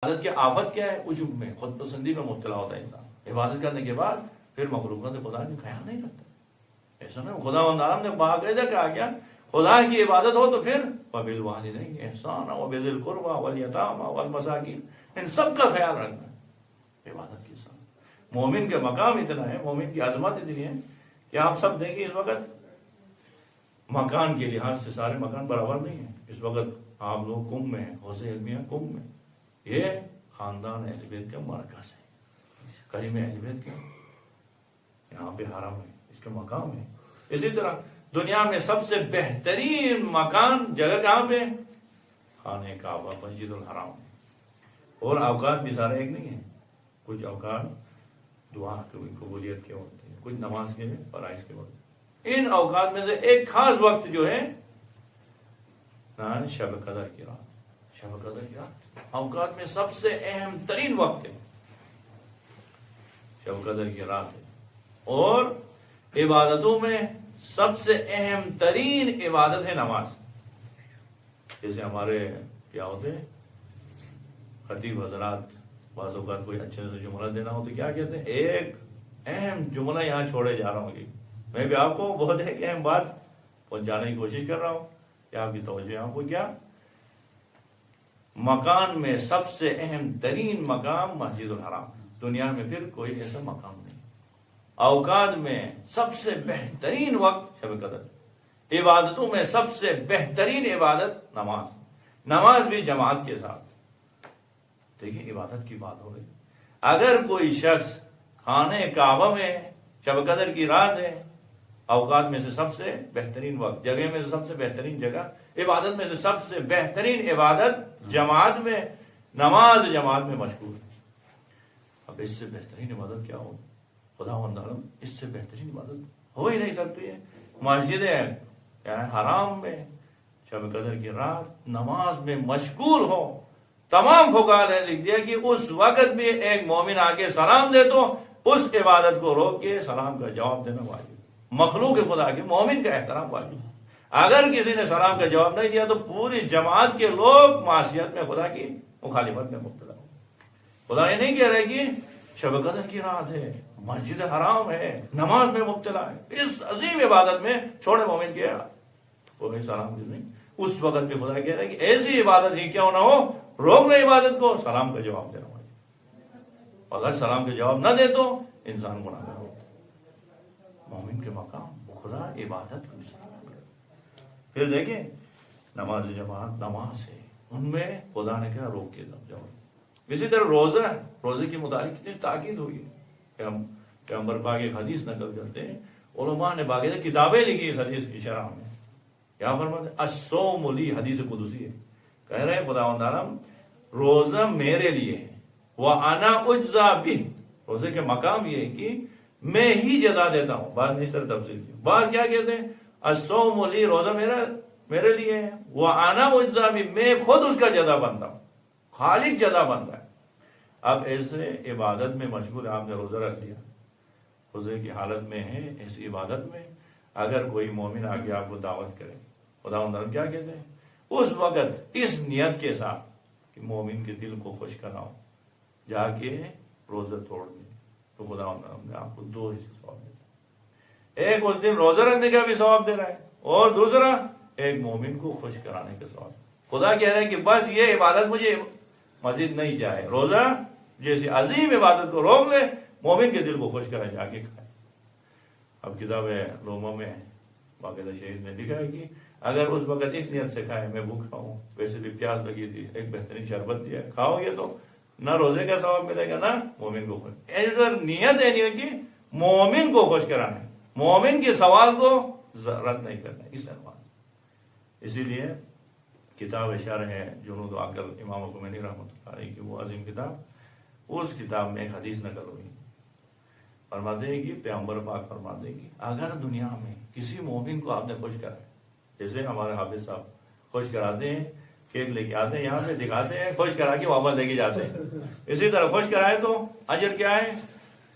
عبادت کی آفت کیا ہے؟ عجب میں، خود پسندی میں مبتلا ہوتا ہے انسان۔ عبادت کرنے کے بعد پھر مخلوقات خدا کا خیال نہیں کرتا۔ ایسا نہیں، خدا تعالیٰ نے باقاعدہ کہا گیا خدا کی عبادت ہو تو پھر وبالوالدین احسانا وبذی القربی والیتامی والمساکین، ان سب کا خیال رکھنا ہے عبادت کے ساتھ۔ مومن کے مقام اتنا ہے، مومن کی عظمت اتنی ہے کہ آپ سب دیکھیں اس وقت مکان کے لحاظ سے سارے مکان برابر نہیں ہیں۔ اس وقت آپ لوگ کم میں ہیں، حوضے علمیہ کم میں، یہ خاندان اہل بیت کا مرکز ہے، کریم اہل بیت کا یہاں پہ حرم ہے، اس کے مقام ہے۔ اسی طرح دنیا میں سب سے بہترین مکان جگہ کہاں پہ؟ خانہ کعبہ، مسجد الحرام۔ اور اوقات بھی سارے ایک نہیں ہیں، کچھ اوقات دعا کی قبولیت کے ہوتے ہیں، کچھ نماز کے فرائض کے ہوتے ہیں۔ ان اوقات میں سے ایک خاص وقت جو ہے شب قدر کی رات، شب قدر کی رات اوقات میں سب سے اہم ترین وقت ہے، شب قدر کی رات ہے۔ اور عبادتوں میں سب سے اہم ترین عبادت ہے نماز۔ جیسے ہمارے کیا ہوتے ہیں خطیب حضرات، بعض اوقات کوئی اچھے سے جملہ دینا ہو تو کیا کہتے ہیں؟ ایک اہم جملہ یہاں چھوڑے جا رہا ہوں، میں بھی آپ کو بہت ایک اہم بات پہنچانے کی کوشش کر رہا ہوں کہ آپ کی توجہ آپ کو کیا؟ مکان میں سب سے اہم ترین مقام مسجد الحرام، دنیا میں پھر کوئی ایسا مقام نہیں۔ اوقات میں سب سے بہترین وقت شب قدر، عبادتوں میں سب سے بہترین عبادت نماز، نماز بھی جماعت کے ساتھ۔ دیکھیں عبادت کی بات ہو رہی، اگر کوئی شخص خانہ کعبہ میں شب قدر کی رات ہے، اوقات میں سے سب سے بہترین وقت، جگہ میں سے سب سے بہترین جگہ، عبادت میں سے سب سے بہترین عبادت جماعت میں، نماز جماعت میں مشغول ہے۔ اب اس سے بہترین عبادت کیا ہو؟ خدا تعالیٰ اس سے بہترین عبادت ہو ہی نہیں سکتی ہے۔ مسجد حرام میں شب قدر کی رات نماز میں مشغول ہو، تمام فقہاء نے لکھ دیا کہ اس وقت بھی ایک مومن آگے سلام دے تو اس عبادت کو روک کے سلام کا جواب دینا واجب، مخلوق خدا کے مومن کا احترام واجب۔ اگر کسی نے سلام کا جواب نہیں دیا تو پوری جماعت کے لوگ معصیت میں، خدا کی مخالفت میں مبتلا ہو۔ خدا یہ نہیں کہہ رہے کہ شب قدر کی رات ہے، مسجد حرام ہے، نماز میں مبتلا ہے، اس عظیم عبادت میں چھوڑے مومن کیا کوئی سلام کی نہیں۔ اس وقت بھی خدا کہہ رہا ہے کہ ایسی عبادت ہی کیوں نہ ہو، روک لے عبادت کو، سلام کا جواب دینا واجب۔ اگر سلام کا جواب نہ دے تو انسان گناہگار ہوتا ہے۔ مومن کے مقام خدا عبادت کو پھر دیکھیں نماز جماعت، نماز ہے، ان میں خدا نے کہا روک کے جاؤ۔ اسی طرح روزہ، روزے کی متعلق کتنی تاکید ہوئی ہے، ہم پیغمبر پاک ایک حدیث نقل کرتے ہیں، علماء نے باقاعدہ کتابیں لکھی اس حدیث کی شرح میں۔ کیا فرماتے ہیں؟ الصوم لی، حدیث قدسی ہے، کہہ رہے ہیں خدا تعالیٰ روزہ میرے لیے ہے، وَأَنَا أُجْزَىٰ بِهِ، روزے کے مقام یہ ہے کہ میں ہی جزا دیتا ہوں۔ بعض نے اس طرح تفسیر کی، بعض کیا کہتے ہیں الصوم لی، روزہ میرے لیے ہے، وَأَنَا أُجْزَىٰ بِهِ، میں خود اس کا جزا بنتا ہوں، خالق جزا بنتا ہے۔ اب ایسے عبادت میں مشغول، آپ نے روزہ رکھ لیا، روزے کی حالت میں ہے، ایسی عبادت میں اگر کوئی مومن آگے آپ کو دعوت کرے، خدا تعالیٰ کیا کہتے ہیں؟ اس وقت اس نیت کے ساتھ کہ مومن کے دل کو خوش کراؤ، جا کے روزہ توڑ دیں، تو خدا نے آپ کو دو حصے ثواب دیتا ہے۔ ایک اس دن روزہ رکھنے کا بھی ثواب دے رہا ہے، اور دوسرا ایک مومن کو خوش کرانے کا ثواب۔ خدا کہہ رہا ہے کہ بس یہ عبادت مجھے مزید نہیں چاہے، روزہ جیسی عظیم عبادت کو روک لے، مومن کے دل کو خوش کرے، جا کے کھائے۔ اب کتاب روما میں باقاعدہ شہید نے لکھا ہے کہ اگر اس وقت اس نیت سے کھائے میں بھوکا ہوں، ویسے بھی پیاس لگی تھی، ایک بہترین شربت دیا، کھاؤ گے تو نہ روزے کا ثواب ملے گا نہ مومن کو خوش۔ نیت ہے نہیں کہ مومن کو خوش کرانا ہے، مومن کے سوال کو رد نہیں کرنا، اس عنوان۔ اسی لیے کتاب شرح ہے جنود عقل، امام خمینی رحمۃ اللہ علیہ کی وہ عظیم کتاب، اس کتاب میں ایک حدیث نقل ہوئی، فرماتے ہیں کہ پیغمبر پاک فرماتے ہیں کہ اگر دنیا میں کسی مومن کو آپ نے خوش کرا، جیسے ہمارے حافظ صاحب خوش کراتے ہیں، کیک لے کے آتے ہیں یہاں پہ دکھاتے ہیں، خوش کرا کے واپس لے کے جاتے ہیں، اسی طرح خوش کرائے تو اجر کیا ہے؟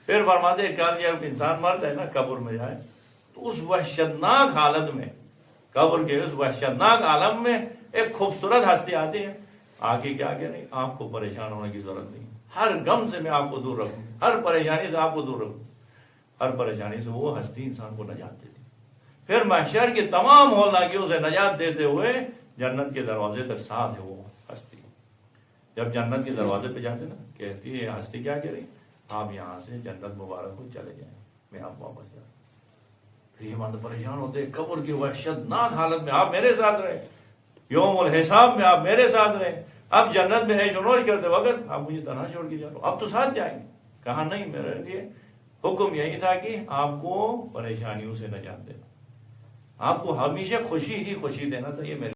پھر فرماتے ہیں کل جب انسان مرتا ہے نا، قبر میں جائے تو اس وحشتناک حالت میں، قبر کے اس وحشتناک عالم میں ایک خوبصورت ہستی آتی ہے، آگے کیا کہہ رہے ہیں؟ آپ کو پریشان ہونے کی ضرورت نہیں، ہر غم سے میں آپ کو دور رکھوں، ہر پریشانی سے آپ کو دور رکھوں۔ ہر پریشانی سے وہ ہستی انسان کو نجات دیتی، پھر محشر کی تمام ہولناکیوں سے نجات دیتے ہوئے جنت کے دروازے تک ساتھ ہے وہ ہستی۔ جب جنت کے دروازے پہ جاتے نا، کہتی ہے ہستی کیا کہہ رہی؟ آپ یہاں سے جنت مبارک کو چلے جائیں، میں آپ واپس جاؤں۔ پھر یہ مند پریشان ہوتے، قبر کی وحشت ناک حالت میں آپ میرے ساتھ رہے، یوم الحساب میں آپ میرے ساتھ رہے، اب جنت میں عیش و نوش کرتے وقت آپ مجھے تنہا چھوڑ کے جا رہے ہو، اب تو ساتھ جائیں گے۔ کہا نہیں، میرے لیے حکم یہی تھا کہ آپ کو پریشانیوں سے نجات دینا، آپ کو ہمیشہ خوشی ہی خوشی دینا تھا، یہ میرے